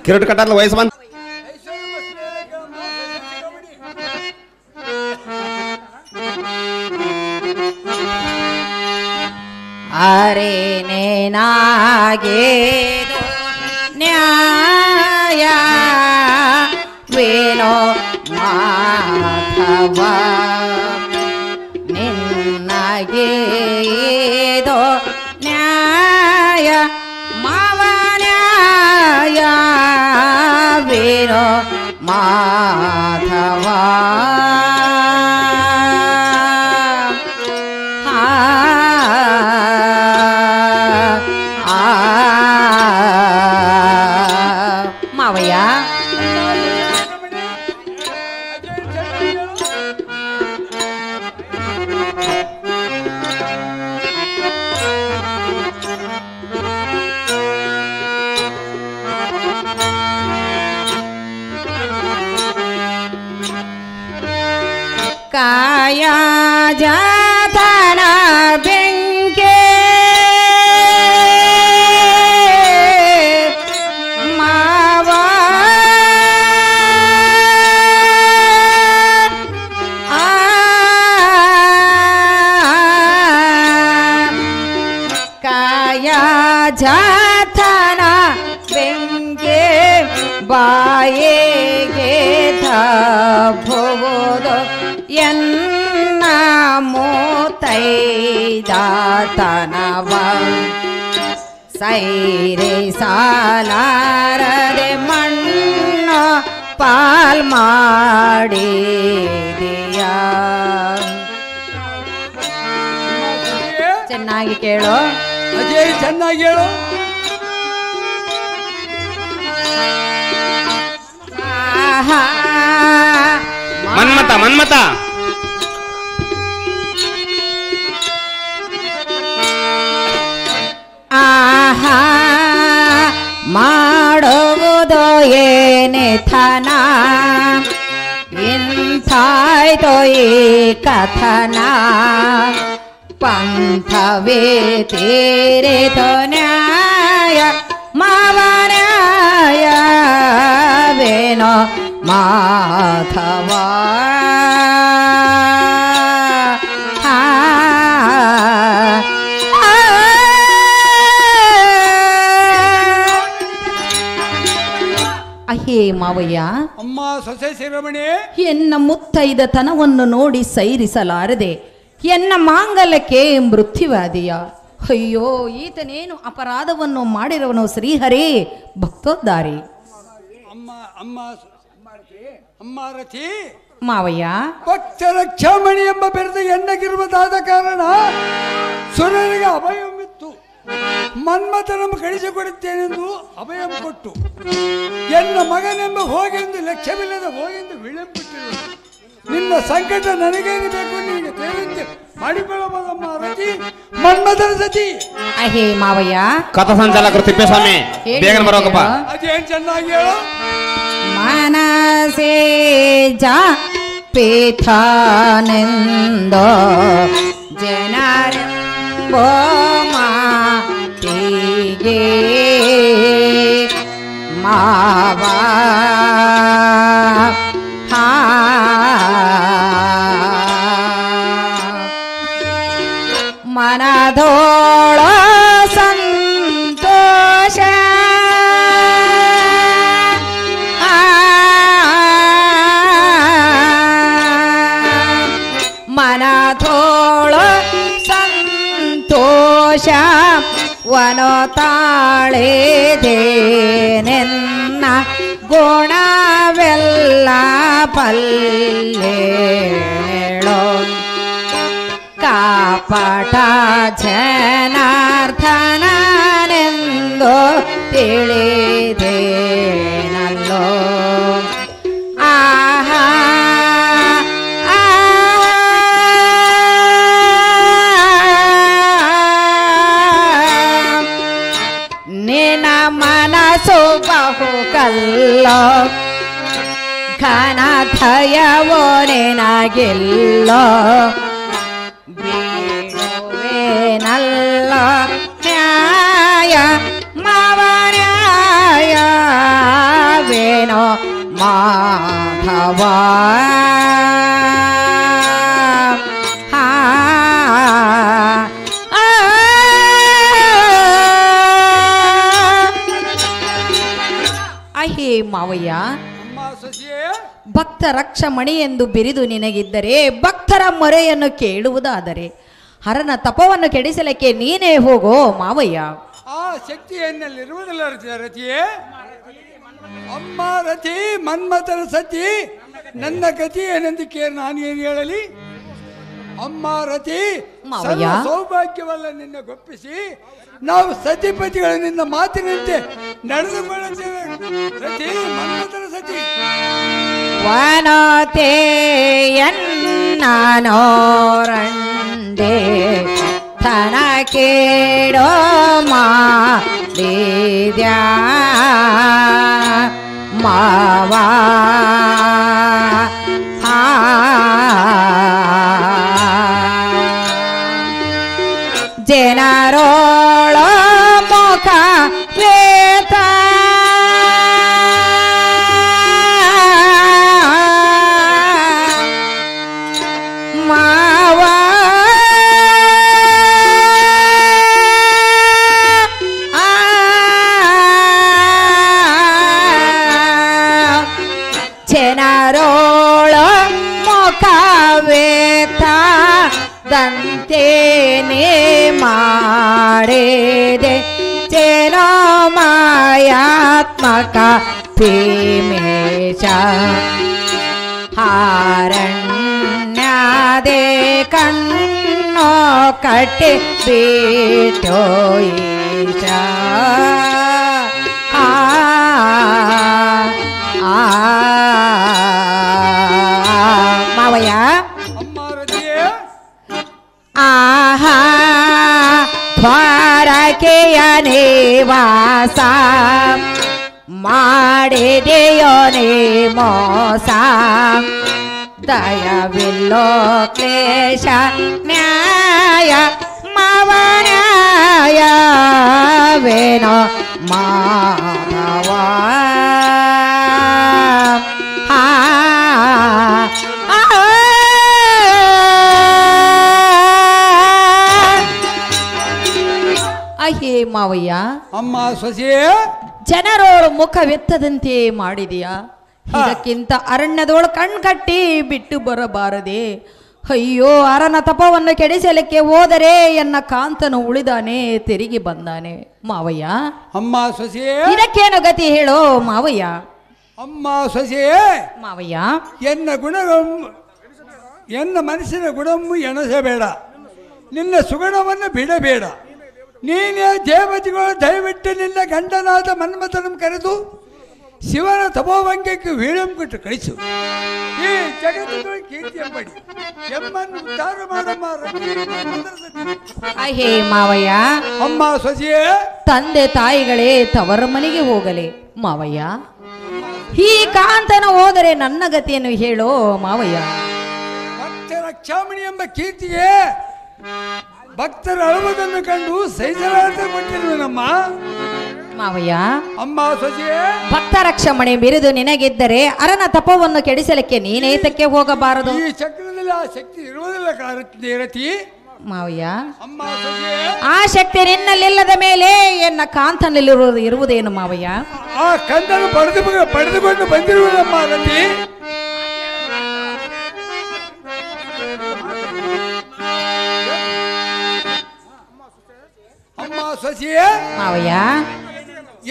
ಕಿರೀಟ ಕಟ್ಟಲ್ಲ ವಯಸ್ಸು ಬಂದ ಅರೆ ನೇನಾಗೇದು ನ್ಯಾಯ ವೇಣೋ ಮಾಧವ ನಿನ್ನಗೇದೋ ನ್ಯಾಯ ಮಾವ ನ್ಯಾಯ ವೇಣೋ ಮಾಧವ ಮಾವಯ್ಯ ಕಾಯ ಜಾತನ ಬೆಂಕೆ ಮಾವ ಕಾಯ ಜಾತನ ಬೆಂಕೆ ಬಾಯಿಗೆ ತಪ್ಪುವುದು ಎನ್ನ ಮೂತೈದಾತನವ ಸೈರೆ ಸಾಲಾರದೆ ಮಣ್ಣು ಪಾಲ್ ಮಾಡಿದೆಯ ಚೆನ್ನಾಗಿ ಕೇಳು ಅಜಯ್, ಚೆನ್ನಾಗಿ ಹೇಳು. ಮನ್ಮತ ಮನ್ಮತ ಆಹಾ ಮಾಡುವುದೋ ಏನೇ ಥನ ಇಂಥಾಯ್ತೋ ಈ ಕಥನ ಪಂಥವೇ ತೀರಿತೋ ನ್ಯಾಯ ಮಾವ ನ್ಯಾಯ ವೇಣೋ ಮಾಧವ ಅಹೇ ಮಾವಯ್ಯ, ಅಮ್ಮ ಸೊಸೆ ಶಿರೋಮಣಿ, ಎನ್ನ ಮುತ್ತೈದತನವನ್ನು ನೋಡಿ ಸೈರಿಸಲಾರದೆ ಎನ್ನ ಮಾಂಗಲ್ಯಕ್ಕೆ ಮೃತ್ಯುವಾದಿಯ. ಅಯ್ಯೋ, ಈತನೇನು ಅಪರಾಧವನ್ನು ಮಾಡಿರುವನು ಶ್ರೀಹರೇ ಭಕ್ತೋದ್ಧಾರಿ. ಅಮ್ಮ ಅಮ್ಮ ಅಮ್ಮ ರಥಿ ಮಾವಯ್ಯ, ಭಕ್ತರ ಕ್ಷಮಣಿ ಎಂಬ ಬಿರುದು ಎನ್ನಗಿರುವುದಾದ ಕಾರಣ ಸುರನಿಗೆ ಅಭಯವಿತ್ತು. ಮನ್ಮಥನನ್ನು ಕಳಿಸಿಕೊಡುತ್ತೇನೆಂದು ಅಭಯ ಕೊಟ್ಟು ಎನ್ನ ಮಗನೆಂಬ ಹೋಗೆಂದು ಲಕ್ಷ್ಯವಿಲ್ಲದ ಹೋಗೆಂದು ವಿಳಂಬಿಟ್ಟಿರು. ನಿನ್ನ ಸಂಕಟ ನನಗೇನು ಬೇಕು, ನಿನಗೆ ತೇರಂತೆ ಮಾಡಿಕೊಳ್ಳಬಹುದಮ್ಮ ರತಿ ಮನ್ಮಥನ ಸತಿ. ಅಹೇ ಮಾವಯ್ಯ, ಕಥ ಸಂಚಾಲಕರು ತಿಪ್ಪೇಸ್ವಾಮಿ, ಬೇಗನೆ ಬರೋಕಪ್ಪ. ಅದೇನು ಚೆನ್ನಾಗಿ ಹೇಳು. ಮನಸೇ ಜಾ ಪೀಠಾನೆಂದೋ ಜನರೆಂಬೋ ಮಾತಿಗೆ ಮಾವ ಮನದೋಳ ಸಂತೋಷ ಮನದೋಳ ಸಂತೋಷ ವನೋ ತಾಳೆದೇನೆನ್ನ ಗುಣವೆಲ್ಲ ಪಲ್ಲೇಳೋ ಕಾಪಟ ಜನಾರ್ದನನೆಂದು ತಿಳಿದೇನಲ್ಲೋ. ಆಹಾ ನಿನ ಮನಸ್ಸು ಬಹು ಕಲ್ಲೋ ಘನ ಥಯವೋ ನಿನಗಿಲ್ಲೋ ನಲ್ಲ ನ್ಯಾಯ ಮಾವ ನ್ಯಾಯ ಮಾವಯ್ಯ, ಅಮ್ಮ ಸೊಸೆಯೇ, ಭಕ್ತ ರಕ್ಷಮಣಿ ಎಂದು ಬಿರಿದು ನಿನಗಿದ್ದರೆ ಭಕ್ತರ ಮೊರೆಯನ್ನು ಕೇಳುವುದಾದರೆ ಹರನ ತಪವನ್ನು ಕೆಡಿಸಲಿಕ್ಕೆ ನೀನೇ ಹೋಗೋ ಮಾವಯ್ಯ. ಆ ಶಕ್ತಿ ಎನ್ನಲ್ಲಿರುವುದಿಲ್ಲ ರತಿಯೇ. ಅಮ್ಮ ರತಿ ಮನ್ಮಥನ ಸತಿ, ನನ್ನ ಗತಿ ಏನೆಂದಕ್ಕೆ ನಾನೇನು ಹೇಳಲಿ? ಅಮ್ಮ ರತಿ, ಮಾವಯ್ಯ. ಸರ್ವ ಸೌಭಾಗ್ಯವಲ್ಲ ನಿನ್ನ ಗೊಪ್ಪಿಸಿ ನಾವು ಸತಿಪತಿಗಳು ನಿನ್ನ ಮಾತಿನಂತೆ ನಡೆದುಕೊಳ್ಳುತ್ತೇವೆ. ರತಿ ಮನ್ಮಥನ ಸತಿ. ವನತೆಯನ್ನೋರಂಡೆ ತನ ಕೇಳೋ ಮಾಡಿದ್ಯಾ ಮಾವ ಜನರೋಳ ಮುಖ ವೇತ ಮಾವ ಜನರೋಳ ಮುಖ ವೇತ ದಂತೇನೆ ಮಾಡಿದೆ ಚೇನೋ ಮಾಯಾತ್ಮಕ ಭೀಮೇಶ ಹಾರಣ್ಯದೆ ಕಣ್ಣೋ ಕಟ್ಟಿ ಬಿಟ್ಟೋ ಈಶ ಮಾವಯ್ಯ. ಅಮ್ಮ ರತಿಯೇ, ಆಹಾ ದ್ವಾರಕೆಯ ನಿವಾಸ ಮಾಡಿದೆಯೋ ನೀ ಮೋಸ ದಯವಿಲ್ಲೋ ಕ್ಲೇಶ ನ್ಯಾಯ ಮಾವ ನ್ಯಾಯವೇನೋ ಮಾಧವ ಹೇ ಮಾವಯ್ಯ. ಅಮ್ಮ ಸೊಸೆಯೇ, ಜನರೋಳು ಮುಖವೆತ್ತದಂತೆ ಮಾಡಿದೆಯಾ? ಇದಕ್ಕಿಂತ ಅರಣ್ಯದೋಳು ಕಣ್ಕಟ್ಟಿ ಬಿಟ್ಟು ಬರಬಾರದೆ. ಅಯ್ಯೋ, ಅರನ ತಪವನ್ನು ಕೆಡಿಸಲಿಕ್ಕೆ ಹೋದರೆ ಎನ್ನ ಕಾಂತನು ಉಳಿದಾನೆ, ತಿರುಗಿ ಬಂದಾನೆ ಮಾವಯ್ಯ. ಅಮ್ಮ ಸೊಸೆಯೇ, ಇದಕ್ಕೇನು ಗತಿ ಹೇಳೋ ಮಾವಯ್ಯ. ಅಮ್ಮ ಸೊಸೆಯೇ, ಮಾವಯ್ಯ, ಎನ್ನ ಗುಣಗಳು ಎನ್ನ ಮನಸ್ಸಿನ ಗುಣವನ್ನು ಎಣಸಬೇಡ, ನಿನ್ನ ಸುಗುಣವನ್ನು ಬಿಡಬೇಡ. ನೀನೇ ದೇವತೆಗಳು ದಯವಿಟ್ಟು ನಿನ್ನ ಗಂಡನಾದ ಮನ್ಮಥನ ಕರೆದು ಶಿವನ ತಪೋಭಂಗಕ್ಕೆ ವೀಳ್ಯಂ ಕೊಟ್ಟು ಕಳಿಸು. ಈ ಜಗತ್ತಿನ ಕೀರ್ತಿ ಎಂಬಡಿ ಎಮ್ಮನ್ನು ಉದ್ಧಾರ ಮಾಡಮ್ಮ. ಹೇ ಮಾವಯ್ಯ. ಅಮ್ಮ ಸೊಸೆಯೇ, ತಂದೆ ತಾಯಿಗಳೇ ತವರ ಮನೆಗೆ ಹೋಗಲಿ ಮಾವಯ್ಯ. ಈ ಕಾಂತನ ಹೋದರೆ ನನ್ನ ಗತಿಯನ್ನು ಹೇಳೋ ಮಾವಯ್ಯ. ಭಕ್ತರ ಕ್ಷಾಮಣಿ ಎಂಬ ಕೀರ್ತಿಗೆ ಭಕ್ತರ ಅಳುವುದನ್ನು ಕಂಡು ಸಹಿಸಲಾರದೆ ಕೊಟ್ಟಿರುವೆನಮ್ಮ ಮಾವಯ್ಯ. ಅಮ್ಮ ಸೊಸೆಯೇ, ಭಕ್ತ ರಕ್ಷಮಣೆ ಬಿರಿದು ನಿನಗಿದ್ದರೆ ಅರನ ತಪವನ್ನು ಕೆಡಿಸಲಿಕ್ಕೆ ನೀನೇತಕ್ಕೆ ಹೋಗಬಾರದು? ಈ ಚಕ್ರದಲ್ಲಿ ಆ ಶಕ್ತಿ ಇರುವುದಿಲ್ಲ ರತಿ. ಮಾವಯ್ಯ, ಅಮ್ಮ ಸೊಸೆಯೇ, ಆ ಶಕ್ತಿ ನಿನ್ನಲ್ಲಿಲ್ಲದ ಮೇಲೆ ಎನ್ನ ಇರುವುದೇನು ಮಾವಯ್ಯ? ಆ ಕಂದನ್ನು ಪಡೆದುಕೊಂಡು ಬಂದಿರುವುದಮ್ಮ ರತಿ. ಅಮ್ಮ ಸೊಸೆಯೇ, ಮಾವಯ್ಯ,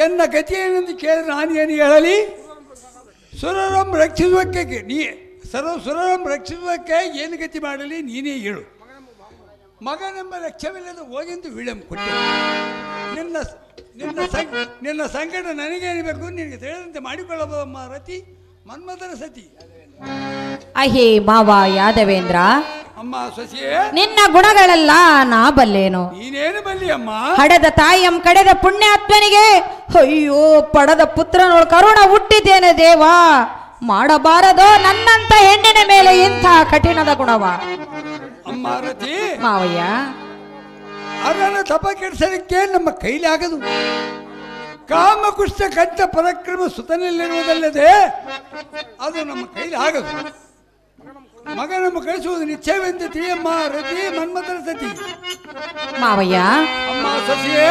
ಎನ್ನ ಗತಿ ಏನೆಂದು ಕೇಳಿದ್ರೆ ನಾನು ಏನು ಹೇಳಲಿ? ಸುರರಂ ರಕ್ಷಿಸುವಕ್ಕೆ ಸುರರಂ ರಕ್ಷಿಸುವಕ್ಕೆ ಏನು ಗತಿ ಮಾಡಲಿ ನೀನೇ ಹೇಳು. ಮಗನೆಂಬ ಲಕ್ಷ್ಯವಿಲ್ಲದ ಹೋಗೆಂದು ವಿಳಂ ಕೊಟ್ಟೆ. ನಿನ್ನ ಸಂಕಟ ನನಗೇನಬೇಕು, ನಿನಗೆ ತಿಳಿದಂತೆ ಮಾಡಿಕೊಳ್ಳಬಹುದಮ್ಮ ರತಿ ಮನ್ಮಥನ ಸತಿ. ಅಹೇ ಮಾವ ಯಾದವೇಂದ್ರ, ಅಮ್ಮ ಸೊಸೆಯೇ, ನಿನ್ನ ಗುಣಗಳೆಲ್ಲ ನಾ ಬಲ್ಲೇನು. ನೀನೇನು ಬಲ್ಲಿ ಅಮ್ಮ? ಹಡೆದ ತಾಯಿಯಂ ಕಡೆದ ಪುಣ್ಯಾತ್ಮನಿಗೆ ಅಯ್ಯೋ ಪಡೆದ ಪುತ್ರನೋಳು ಕರುಣ ಹುಟ್ಟಿದ್ದೇನೆ ದೇವಾ. ಮಾಡಬಾರದೋ ನನ್ನಂತ ಹೆಣ್ಣಿನ ಮೇಲೆ ಇಂಥ ಕಠಿಣದ ಗುಣವ. ಅಮ್ಮ ರತಿ, ಮಾವಯ್ಯ, ಅದನ್ನು ತಪ ಕೆಡಿಸಲಿಕ್ಕೆ ನಮ್ಮ ಕೈಲಿ ಆಗದು. ಕಾಮಕುಷ್ಟ ಕಂಠ ಪರಾಕ್ರಮ ಸುತನಲ್ಲಿರುವುದಲ್ಲದೆ ಅದು ನಮ್ಮ ಕೈಲಿ ಆಗದು. ಮಗನನ್ನು ಕಳಿಸುವುದು ನಿಶ್ಚಯವೆಂದು ತಿಳಿಯಮ್ಮ ರತಿ ಮನ್ಮಥನ ಸತಿ. ಮಾವಯ್ಯ, ಅಮ್ಮ ಸೊಸೆಯೇ,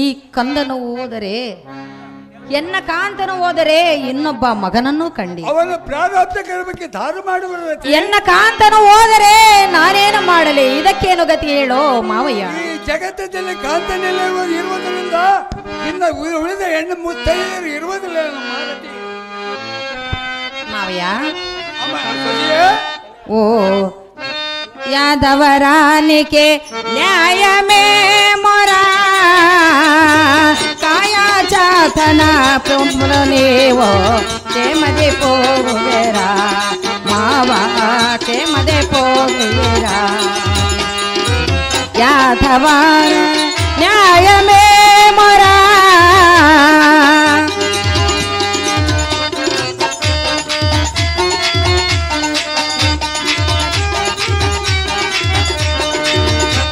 ಈ ಕಂದನು ಹೋದರೆ ಎನ್ನ ಕಾಂತನು ಹೋದರೆ ಇನ್ನೊಬ್ಬ ಮಗನನ್ನು ಕಂಡಿ. ಅವನ ಪ್ರಾರಬ್ಧ ಕರ್ಮಕ್ಕೆ ದಾರು ಮಾಡುವ ಎನ್ನ ಕಾಂತನು ಹೋದರೆ ನಾನೇನು ಮಾಡಲಿ? ಇದಕ್ಕೇನು ಗತಿ ಹೇಳೋ ಮಾವಯ್ಯ? ಈ ಜಗತ್ತದಲ್ಲಿ ಕಾಂತನೆಲ್ಲ ಇರುವುದರಿಂದ ಇನ್ನು ಉಳಿದ ಹೆಣ್ಣು ಮುತ್ತೈದರು ಇರುವುದಿಲ್ಲ ಮಾವಯ್ಯ. ಓ ಯಾದವರಾನಿಕೆ ನ್ಯಾಯ ಮೇ ಮೊರಾ ಕಾಯಾ ಚಾತನ ಪುಂಬ್ರನೇವೋ ಕೇಮದೆ ಪೋಗುವೆರಾ ಮಾವ ಕೇಮದೆ ಪೋಗುವೆರಾ ಯಾದವರ ನ್ಯಾಯ ಮೇ ಮೊರಾ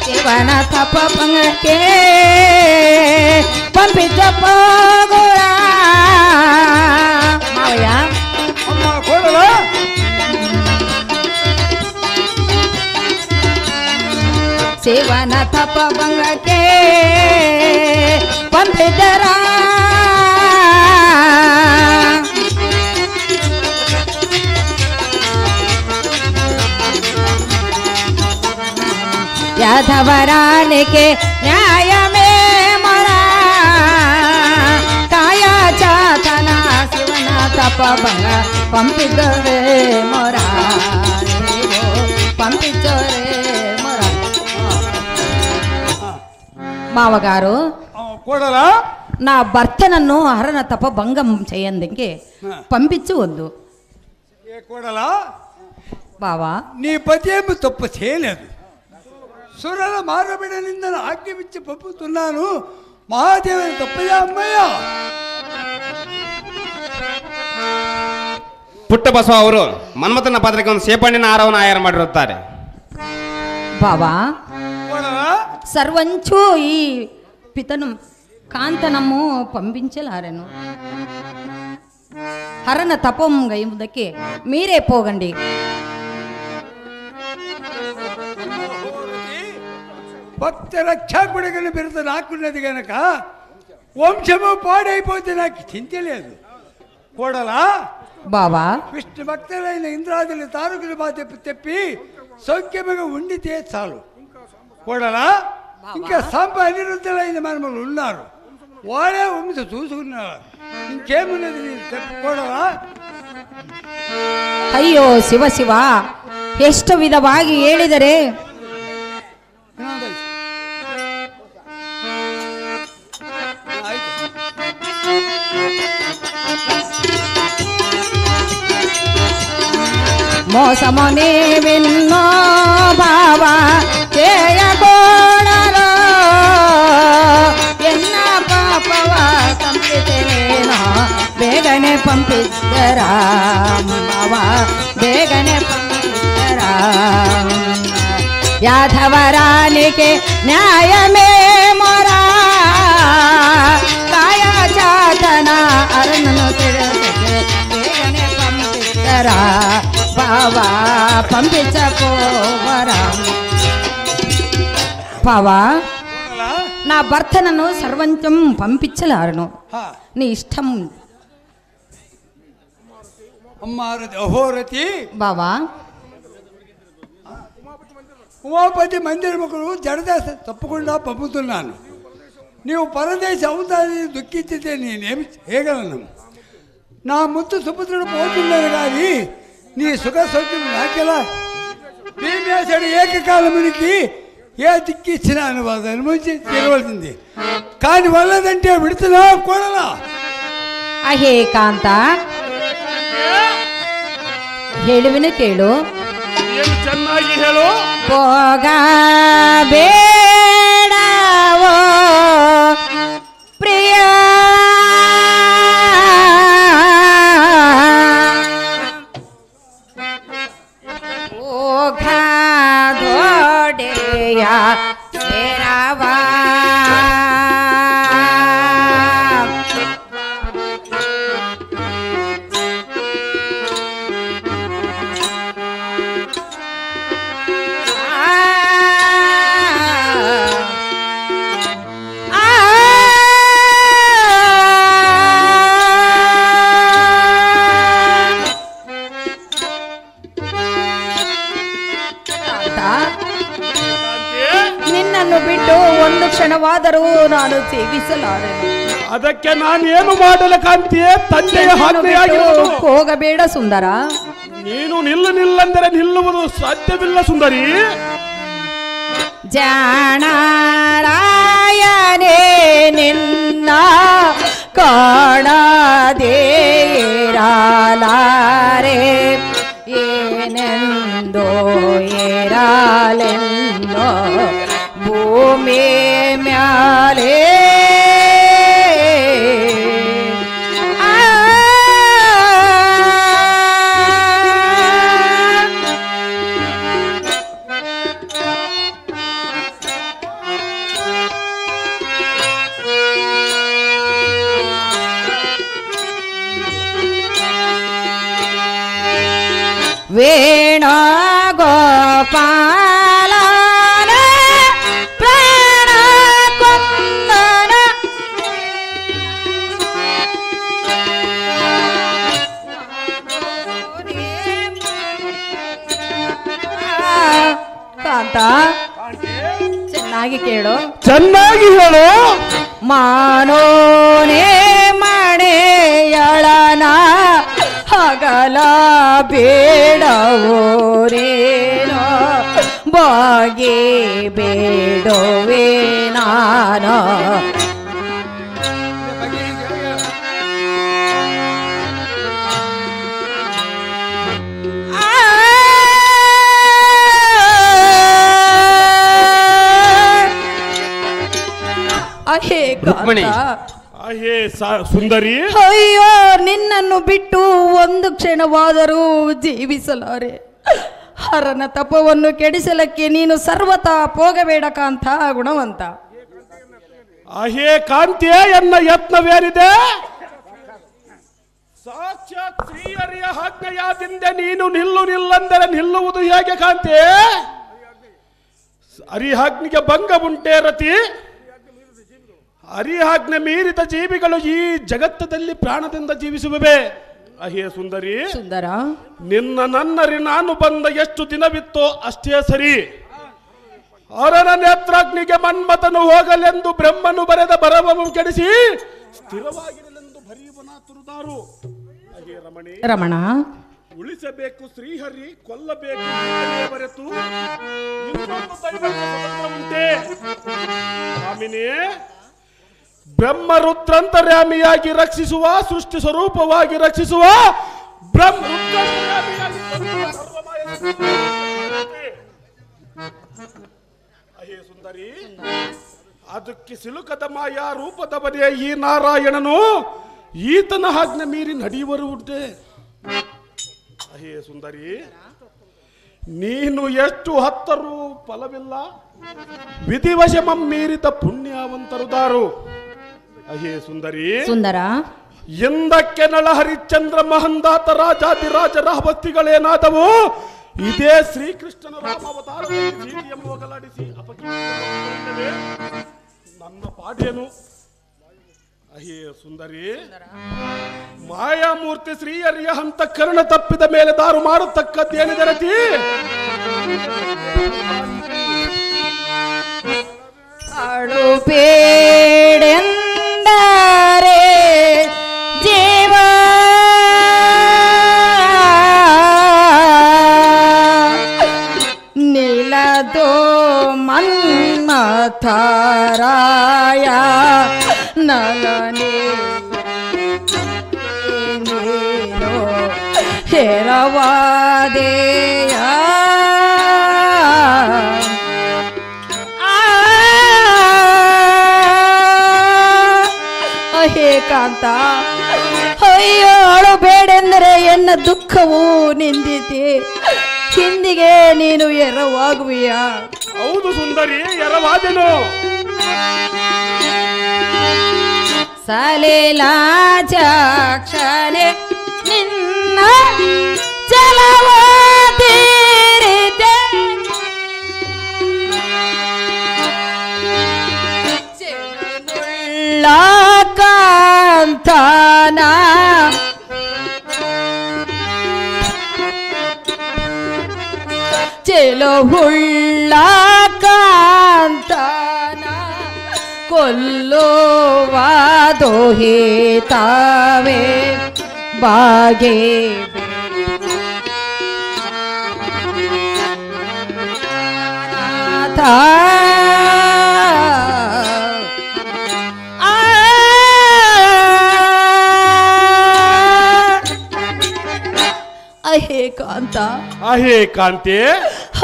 ಶಿವನ ತಪ ಪಂಗಕ್ಕೆ ಪಂಪಿದ್ದ ಪೋಗುಳ ಮಾವಯ್ಯ. ಅಮ್ಮ ಕೊಡಲ ಶಿವನ ತಪ ಪಂಗಕ್ಕೆ ಪಂಪಿದ್ದರ ಯಾದವರಾನಿಕೆ ನ್ಯಾಯ ಮೇ ಮೊರಾ ಕಾಯ ಚಾತನ ಶಿವನ ತಪ ಭಂಗ ಪಂಪಿದ್ದರೇ ಮೊರಾ ಪಂಪಿದ್ದರೇ ಮೊರಾ. ಮಾವಗಾರು ಕೊಡಲ నా భర్తనన్ను హరణ తప భంగం చేయందుకే పంపించు వద్దు. ಕೊಡಲ బావా నీ పదేమి తప్పు చేయలేదు. సురల మారబిడనింద ఆజ్ఞమిచ్చి పంపుతున్నాను. మహాదేవుని తప్పయా అమ్మయ్య? ಪುಟ್ಟಬಸವ ಅವರು ಮನ್ಮಥನ ಪಾತ್ರಕ್ಕೆ ಒಂದು ಸೇಪಣ್ಣಿನ ಹಾರವನ್ನು ಆಯಾರ ಮಾಡಿರುತ್ತಾರೆ. బావా ಕೊಡಲ సర్వంచు ఈ పితను కాంతనము పంపించలారెను. హరణ తపం గైముదಕ್ಕೆ మీరే పోగండి. భక్త రక్షకుడిగా బిరుదు నాకున్నది గనక వంశము పాడైపోతే నాకు చింత లేదు. కోడలా బావా విష్ణు భక్తులైన ఇంద్రాదులు తారకులు బాధ తెప్పి సౌఖ్యముగా ఉండితే చాలు. కోడలా ఇంకా సంప అనిరుద్ధులైన మనములు ఉన్నారు. వాళ్ళే వంశ చూసుకున్నారు. ఇంకేమున్నది కోడలా? ಅಯ್ಯೋ ಶಿವ ಶಿವ, ಎಷ್ಟು ವಿಧವಾಗಿ ಹೇಳಿದರೆ మోసమనే విన్నో భావ చేయబోడರೋ ಎನ್ನ ಪಾಪವ ತಂಪಿತೇನೋ ಬೇಗನೆ ಪಂಪಿದ್ದರ ಮಾವ ಬೇಗನೆ ಪಂಪಿದ್ದರ ಯಾದವರಾನಿಕೆ ನ್ಯಾಯ ಮೇ ಮೊರಾ ಕಾಯ ಚಾತನ ಅರಣ್ಣನು ತಿಳಿಸಕ್ಕೆ ಬೇಗನೆ ಪಂಪಿದ್ದರ ಬಾವಾ పంపించ పోవరా. బావా నా భర్తనను సర్వంచం పంపించలారను. నీ ఇష్టం. అమ్మారతి అహోరతి బావా ఉమాపతి మందిరముకు జడదాస తప్పకుండా పంపుతున్నాను. నీవు పరదేశ అవుతాని దుఃఖించితే నేనేమి చేయగలను? నా ముత్తు సుపుత్రుడు పోతున్నాను కానీ నీ సుఖ సౌఖ్యం నాకెలా? భీమేశుడు ఏకకాలమునికి ఏ దిక్కిచ్చినా వాళ్ళు అనుభవించి తీరవలసింది. కాని వల్లదంటే విడుతున్నా కూడలా? ಅಹೇ ಕಾಂತ ಹೇಳುವಿನ ಕೇಳು. ಏನು ಚೆನ್ನಾಗಿ ಹೇಳು. ಹೋಗಬೇಡವೋ ಪ್ರಿಯ ಹೋಗದೊಡೆಯ ಸೇರವಾ ಒಂದು ಕ್ಷಣವಾದರೂ ನಾನು ಸೇವಿಸಲಾರೆನು. ಅದಕ್ಕೆ ನಾನೇನು ಮಾಡಲು ಕಾಂತಿಯೇ? ತಂದೆಯ ಆಜ್ಞೆಯಾಗಿರುವುದು. ಹೋಗಬೇಡ ಸುಂದರ. ನೀನು ನಿಲ್ಲಂದರೆ ನಿಲ್ಲುವುದು ಸಾಧ್ಯವಿಲ್ಲ ಸುಂದರಿ. ಜಾಣರಾಯನೇ ನಿನ್ನ ಕಾಣದೇ ಇರಲಾರೆ, ಏನೆಂದೋ ಇರಲೆಂದೋ ಭೂಮಿ ಮ್ಯಾಲೆ. ವೇಣುಗೋಪಾಲನ ಪ್ರಾಣ ಕೊಂದನ ಕಾಂತ, ಚೆನ್ನಾಗಿ ಕೇಳು, ಚೆನ್ನಾಗಿ ಹೇಳು. ಮಾನೋನೇ ಮಣೆಯಳನ ಹಗಲ ಬೇಡವೋರೇನೋ ಬಾಗಿ ಬೇಡವೇ ನಾನು. ರುಕ್ಮಿಣಿ. ಸುಂದರಿ, ಅಯ್ಯೋ, ನಿನ್ನನ್ನು ಬಿಟ್ಟು ಒಂದು ಕ್ಷಣವಾದರೂ ಜೀವಿಸಲಾರೆ. ಹರನ ತಪವನ್ನು ಕೆಡಿಸಲಕ್ಕೆ ನೀನು ಸರ್ವತಾ ಹೋಗಬೇಡ ಕಾಂತ ಗುಣವಂತ. ಅಹೇ ಕಾಂತಿಯೇ, ಎನ್ನ ಯತ್ನವೇನಿದೆ? ಸಾಕ್ಷಾತ್ ಶ್ರೀಹರಿಯ ಆಜ್ಞೆಯಾದಿಂದ ನೀನು ನಿಲ್ಲಂದರೆ ನಿಲ್ಲುವುದು ಹೇಗೆ ಕಾಂತಿಯೇ? ಹರಿಯಾಜ್ಞೆಗೆ ಭಂಗ ಉಂಟೇ ರತಿ? ಹರಿಯಾಜ್ಞೆ ಮೀರಿದ ಜೀವಿಗಳು ಈ ಜಗತ್ತದಲ್ಲಿ ಪ್ರಾಣದಿಂದ ಜೀವಿಸುವೆ. ಅಹೇ ಸುಂದರಿ, ಸುಂದರ, ನನ್ನರಿ ನಾನು ಬಂದ ಎಷ್ಟು ದಿನವಿತ್ತೋ ಅಷ್ಟೇ ಸರಿ. ಅವರನ ನೇತ್ರಾಗ್ನಿಗೆ ಮನ್ಮಥನು ಹೋಗಲೆಂದು ಬ್ರಹ್ಮನು ಬರೆದ ಬರವನ್ನು ಕೆಡಿಸಿ ಸ್ಥಿರವಾಗಿರಲೆಂದು ಬರೆಯುವನ ತುರುದಾರು. ಅಹೇ ರಮಣಿ, ರಮಣ, ಉಳಿಸಬೇಕು ಶ್ರೀಹರಿ, ಕೊಲ್ಲಬೇಕು ಬರೆತು ಇನ್ನೊಂದು ದೈವಕ್ಕೆ ಉಂಟೆ. ಸ್ವಾಮಿನೇ, ಬ್ರಹ್ಮರುದ್ರಂತರ್ಯಾಮಿಯಾಗಿ ರಕ್ಷಿಸುವ, ಸೃಷ್ಟಿ ಸ್ವರೂಪವಾಗಿ ರಕ್ಷಿಸುವ ಅಹೇ ಸುಂದರಿ, ಅದಕ್ಕೆ ಸಿಲುಕದ ಮಾಯಾ ರೂಪದ ಬದಿಯ ಈ ನಾರಾಯಣನು ಈತನ ಆಜ್ಞೆ ಮೀರಿ ನಡೆಯುವರು ಉಂಟೆ. ಅಹೇ ಸುಂದರಿ, ನೀನು ಎಷ್ಟು ಹತ್ತರೂ ಫಲವಿಲ್ಲ, ವಿಧಿವಶ ಮೀರಿದ ಪುಣ್ಯವಂತರುದಾರು. ಅಹೇ ಸುಂದರಿ, ಸುಂದರ, ಎಂದಕ್ಕೆ ನಳ ಹರಿಶ್ಚಂದ್ರ ಮಹಂದಾತ ರಾಜಾದಿರಾಜರ ಭಕ್ತಿಗಳೇನಾದವು ಇದೇ ಶ್ರೀಕೃಷ್ಣನ ರಾಮಾವತಾರದಲ್ಲಿ ಸೀತೆಯನ್ನು ಹೋಗಲಾಡಿಸಿ ಅಪಕೀರ್ತಿಸುತ್ತೇವೆ. ನನ್ನ ಪಾಠೇನು? ಅಹೇ ಸುಂದರಿ, ಮಾಯಾಮೂರ್ತಿ ಶ್ರೀಹರಿಯ ಅಂತಃಕರಣ ತಪ್ಪಿದ ಮೇಲೆ ದಾರು ಮಾಡತಕ್ಕದ್ದೇನಿದೆ ರತಿ? ಅಳುಬೇಡೆಂದರೆ ಜೀವ ನಿಲದೋ ಮನ್ಮಥರಾಯ ನಲನೆ ನೀನು ಹೆರವಾದೆಯ. ಕಾಂತ, ಅಯ್ಯೋ, ಅಳಬೇಡೆಂದರೆ ಎನ್ನ ದುಃಖವು ನಿಂದಿತಿ, ಹಿಂದಿಗೆ ನೀನು ಎರವಾಗುವಿಯ. ಹೌದು ಸುಂದರಿ, ಎರವಾದೆನು. ಸಲಿಲಾಜಾಕ್ಷನೆ ನಿನ್ನ ಜಲವಾದಿರಿದೆ ಕಾಂತನ ಚೆಲುವುಳ್ಳ ಕಾಂತನ ಕೊಲ್ಲುವ ದೋಹಿತಾವೆ ಬಾಗೆ ಅಹೇ ಕಾಂತ ಅಹೇ ಕಾಂತಿ,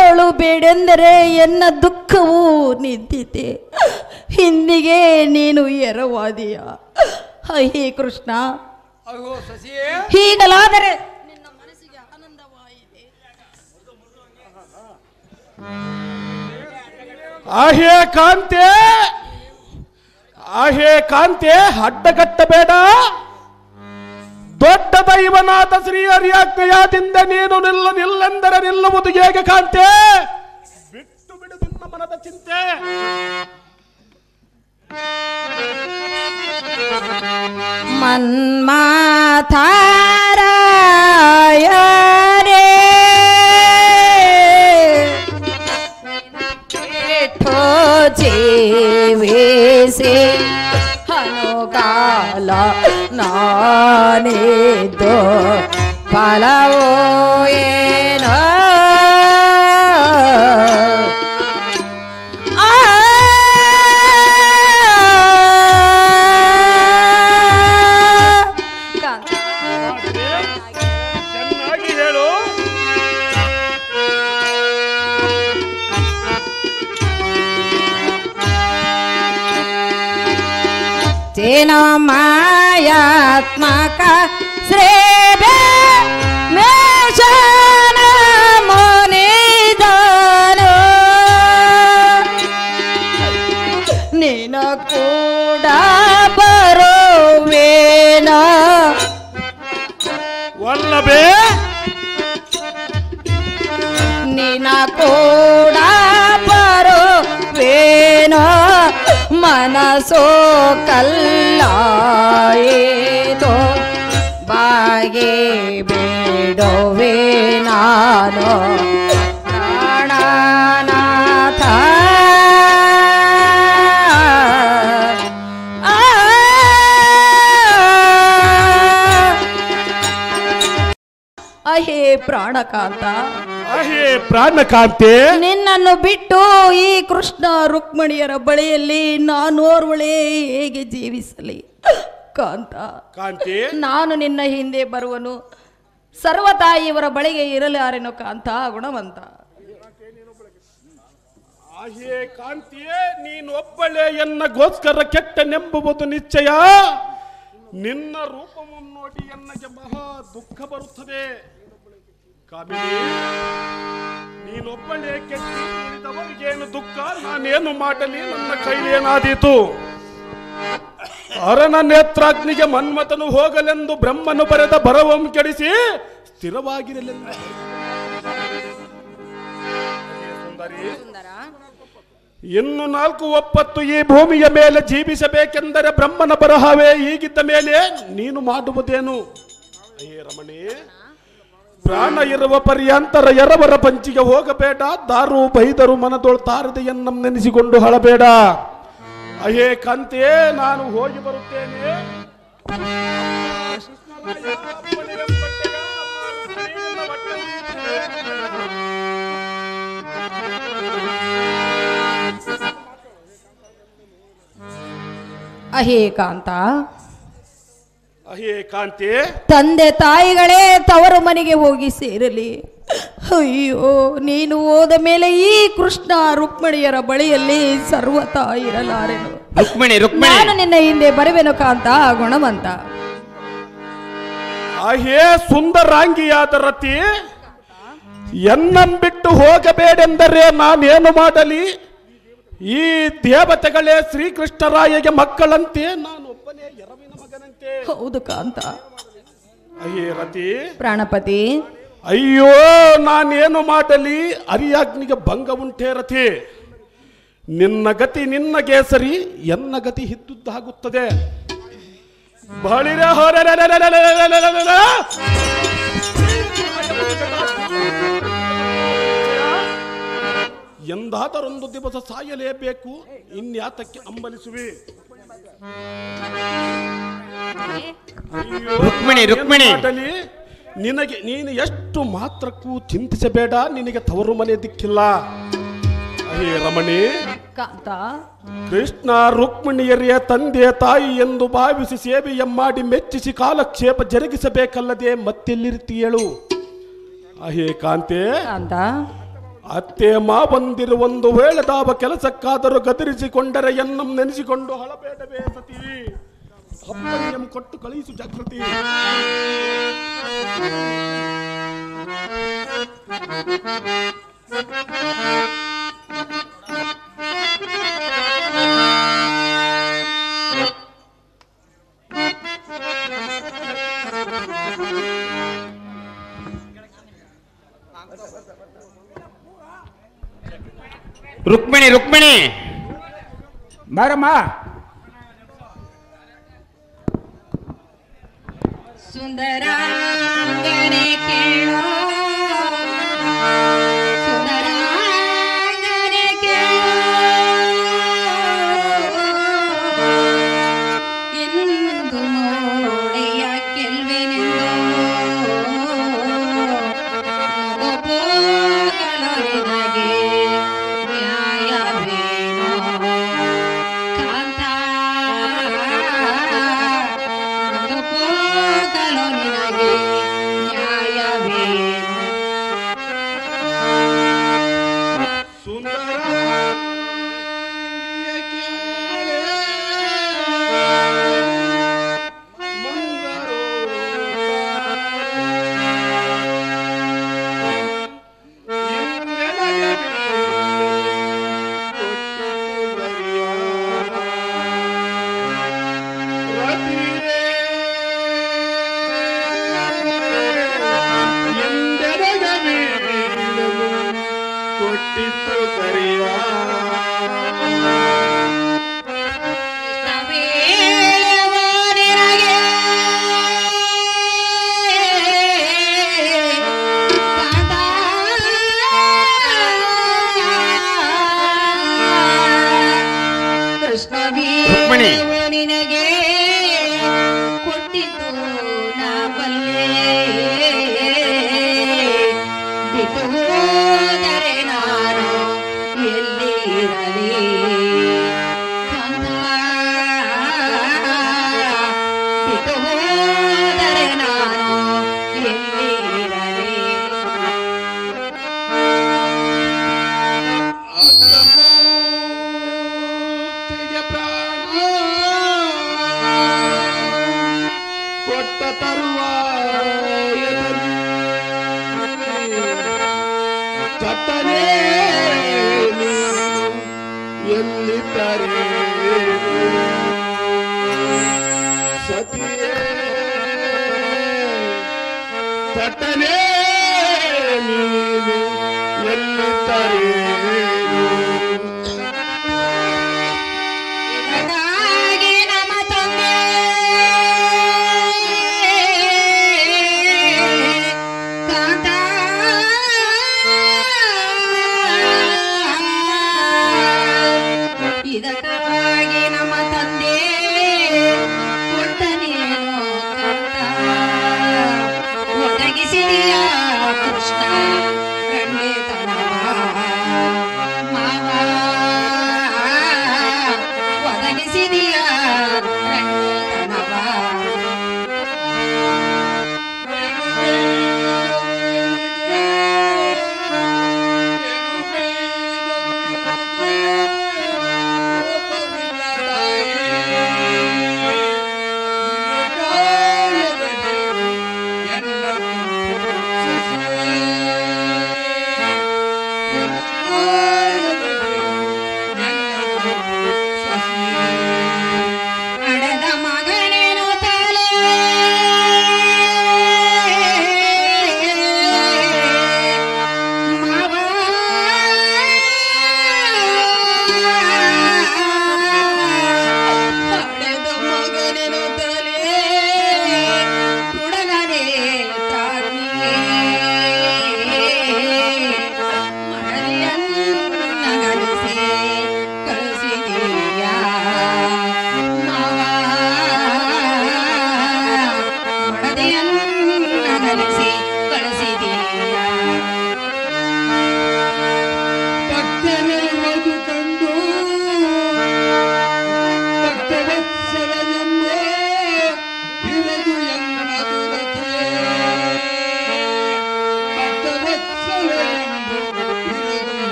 ಅವಳು ಬೇಡೆಂದರೆ ಎನ್ನ ದುಃಖವು ನಿಂತಿತೆ, ಹಿಂದಿಗೆ ನೀನು ಎರವಾದಿಯ. ಅಹೇ ಕೃಷ್ಣ, ಅಯ್ಯೋ ಸಸಿಯೇ, ಹೀಗಲಾದರೆ ನಿನ್ನ ಮನಸ್ಸಿಗೆ ಆನಂದವಾಯಿತೆ. ಅಹೇ ಕಾಂತಿ, ಅಹೇ ಕಾಂತಿ, ಅಡ್ಡಗಟ್ಟಬೇಡ. ದೊಡ್ಡ ದೈವನಾಥ ಶ್ರೀ ಹರಿಯಾಜ್ಞೆಯಾದಿಂದ ನೀನು ನಿಲ್ಲೆಂದರೆ ನಿಲ್ಲುವುದು ಹೇಗೆ ಕಾಂತೆ? ಬಿಟ್ಟು ಬಿಡು ನಿನ್ನ ಮನದ ಚಿಂತೆ. ಮನ್ಮಾತಾರಾಯರೇ ಕೆಟ್ಟೋ ಜೀವಿಸಿ ಹನುಕಾಲ ನಾನಿದ್ದು ಫಲವೋ ಏನೋ ಚೆನ್ನಾಗಿ ಹೇಳು. ತೇನ ಮಾಯಾತ್ಮಕ ಶ್ರೇಬೆ ಮೇಷನ ಮುನಿದನು ನಿನ ಕೂಡ ಬರುವೇನ ವಲ್ಲಭೆ, ನಿನ ಕೂಡ ಬರುವೇನ ಮನಸೋ ಕಲ್ಲಾಯಿತೋ ಬಾಗೆ ಬಿಡುವೆ ನಾನು ಪ್ರಾಣನಾಥ. ಅಹೇ ಪ್ರಾಣಕಾಂತ, ಅಹೇ ಪ್ರಾಣಕಾಂತಿ, ನಿನ್ನನ್ನು ಬಿಟ್ಟು ಈ ಕೃಷ್ಣ ರುಕ್ಮಿಣಿಯರ ಬಳಿಯಲ್ಲಿ ನಾನೋರ್ವಳೇ ಹೇಗೆ ಜೀವಿಸಲಿ ಕಾಂತ? ಕಾಂತಿ, ನಾನು ನಿನ್ನ ಹಿಂದೆ ಬರುವನು, ಸರ್ವತಾಯಿಯವರ ಬಳಿಗೆ ಇರಲಾರೆನು ಕಾಂತ ಗುಣವಂತ. ಅಹೇ ಕಾಂತಿಯೇ, ನೀನೊಬ್ಬಳೇ ಎನ್ನಗೋಸ್ಕರ ಕೆಟ್ಟನೆಂಬುವುದು ನಿಶ್ಚಯ. ನಿನ್ನ ರೂಪವನ್ನು ನೋಡಿ ಎನ್ನಗೆ ಮಹಾ ದುಃಖ ಬರುತ್ತದೆ. ಕಾಮಿನಿ, ನೀನೊಬ್ಬಳೇ ಕೆಟ್ಟಿ ಉಳಿದವರಿಗೇನು ದುಃಖ, ನಾನೇನು ಮಾಡಲಿ, ನನ್ನ ಕೈಲೇನಾದೀತು. ಅರನ ನೇತ್ರಾಗ್ನಿಗೆ ಮನ್ಮಥನು ಹೋಗಲೆಂದು ಬ್ರಹ್ಮನು ಬರೆದ ಭರವಂ ಕೆಡಿಸಿ ಸ್ಥಿರವಾಗಿರಲೆಂದು. ಸುಂದರಿ, ಇನ್ನು 4 ಒಪ್ಪತ್ತು ಈ ಭೂಮಿಯ ಮೇಲೆ ಜೀವಿಸಬೇಕೆಂದರೆ ಬ್ರಹ್ಮನ ಬರಹವೇ ಹೀಗಿದ್ದ ಮೇಲೆ ನೀನು ಮಾಡುವುದೇನು? ಅಯ್ಯೇ ರಮಣಿ, ಪ್ರಾಣ ಇರುವ ಪರ್ಯಾಂತರ ಎರವರ ಪಂಚಿಗೆ ಹೋಗಬೇಡ. ದಾರು ಬೈದರು ಮನದೊಳು ತಾರದೆಯನ್ನ ನೆನೆಸಿಕೊಂಡು ಹಳಬೇಡ. ಅಹೇ ಕಾಂತೆ, ನಾನು ಹೋಗಿ ಬರುತ್ತೇನೆ. ಅಹೇ ಕಾಂತ, ಅಹೇ ಕಾಂತಿ, ತಂದೆ ತಾಯಿಗಳೇ ತವರು ಮನೆಗೆ ಹೋಗಿ ಸೇರಲಿ. ಅಯ್ಯೋ, ನೀನು ಹೋದ ಮೇಲೆ ಈ ಕೃಷ್ಣ ರುಕ್ಮಿಣಿಯರ ಬಳಿಯಲ್ಲಿ ಸರ್ವತಾ ಇರಲಾರೆನು. ರುಕ್ಮಿಣಿ ರುಕ್ಮಿಣಿ, ನಾನು ನಿನ್ನ ಹಿಂದೆ ಬರುವೆನು ಕಾಂತ ಗುಣವಂತ. ಅಹೇ ಸುಂದರಾಂಗಿಯಾದ ರತಿ, ಎನ್ನಂಬಿಟ್ಟು ಹೋಗಬೇಡೆಂದರೆ ನಾನೇನು ಮಾಡಲಿ? ಈ ದೇವತೆಗಳೇ ಶ್ರೀಕೃಷ್ಣರಾಯಗೆ ಮಕ್ಕಳಂತೆ, ನಾನೊಬ್ಬನೇ ಎರವಿನ ಮಗನಂತೆ. ಹೌದು ಕಾಂತ. ಅಯ್ಯೇ ರತಿ, ಪ್ರಾಣಪತಿ, ಅಯ್ಯೋ ನಾನೇನು ಮಾಡಲಿ? ಹರಿಯಾಜ್ಞೆಗೆ ಭಂಗ ಉಂಟೇ ರತಿ. ನಿನ್ನ ಗತಿ ನಿನ್ನಗೆ ಸರಿ, ಎನ್ನ ಗತಿ ಹಿದ್ದುದ್ದಾಗುತ್ತದೆ. ಬಳಿರ ಎಂದಾದರೊಂದು ದಿವಸ ಸಾಯಲೇಬೇಕು, ಇನ್ಯಾತಕ್ಕೆ ಅಂಬಲಿಸುವೆ? ರುಕ್ಮಿಣಿ ರುಕ್ಮಿಣಿ ನೀನು ಎಷ್ಟು ಮಾತ್ರಕ್ಕೂ ಚಿಂತಿಸಬೇಡ, ನಿನಗೆ ತವರು ಮನೆ ದಿಕ್ಕಿಲ್ಲ. ಹೇ ರಮಣಿ, ಕಾಂತ ಕೃಷ್ಣ ರುಕ್ಮಿಣಿಯರಿಯ ತಂದೆ ತಾಯಿ ಎಂದು ಭಾವಿಸಿ ಸೇವೆಯ ಮಾಡಿ ಮೆಚ್ಚಿಸಿ ಕಾಲಕ್ಷೇಪ ಜರುಗಿಸಬೇಕಲ್ಲದೆ ಮತ್ತೆಲ್ಲಿರ್ತೀಯಳು? ಅಹೇ ಕಾಂತೆ, ಕಾಂತ ಅತ್ತೆ ಮಾವಂದಿರು ಒಂದು ವೇಳೆ ತಾವ ಕೆಲಸಕ್ಕಾದರೂ ಗದರಿಸಿಕೊಂಡರೆ ಎನ್ನಂ ನೆನೆಸಿಕೊಂಡು ಹಳಬೇಡವೇ ಸತಿ. ಅಪ್ಪಯ್ಯಂ ಕೊಟ್ಟು ಕಳಿಸು ಜಾಗೃತಿ. ರುಕ್ಮಿಣಿ ರುಕ್ಮಿಣಿ ಬಾರಮ್ಮ. ಸುಂದರಾಂಗನೆ ಕೇಳೋ, ಸುಂದರಾಂಗನೆ ಕೇಳೋ, ಎಂದು ನೋಡೆಯ ಕೆಲ್ವೆನೆಂದು ಹೋಗಲು ನಿನಗೆ ನ್ಯಾಯವೇನೋ ಕಾಂತ, ಹೋಗಲು ನಿನಗೆ ನ್ಯಾಯವೇನೋ? ರುಕ್ಮಿಣಿ ನಿನಗೆ ಕೊಟ್ಟಿದ್ದು ನಾ ಬಲ್ಲೆ, ಬಿಟ್ಟು ಹೋದರೆ ನಾನು ಎಲ್ಲಿರಲಿ ಕಂದ, ಬಿಟ್ಟು ಹೋದರೆ ನಾನು ಎಲ್ಲಿರಲಿ? ಕೊಟ್ಟ ತರುವಾಯದಲ್ಲಿ ಚಟ್ಟನೆ ಎಲ್ಲಿದ್ದರೆ ಸತಿಯೇ ಚಟ್ಟನೆ ನೀನು ಎಲ್ಲಿದ್ದರೆ ಇದಕ್ಕಾಗಿ ನಮ್ಮ ತಂದೆ ಕಾಂತ, ಇದಕ್ಕಾಗಿ ನಮ್ಮ ತಂದೆ ಕೊಟ್ಟನೇನೋ ಕಾಂತ, ಒದಗಿಸಿದೆಯ ಕೃಷ್ಣ ಖಂಡಿತನವ ಮಾವ, ಒದಗಿಸಿದೆಯ ಖಂಡಿತನವ.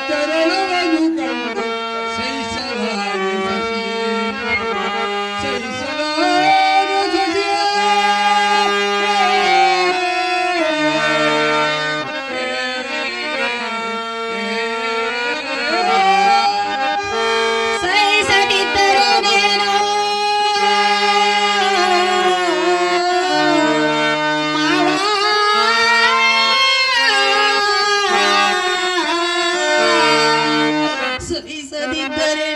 ತರಳವನ್ನು ಕಂಡು ಸಹಿಸಲಾರೆ ಸಹಿಸದಿದ್ದರೆ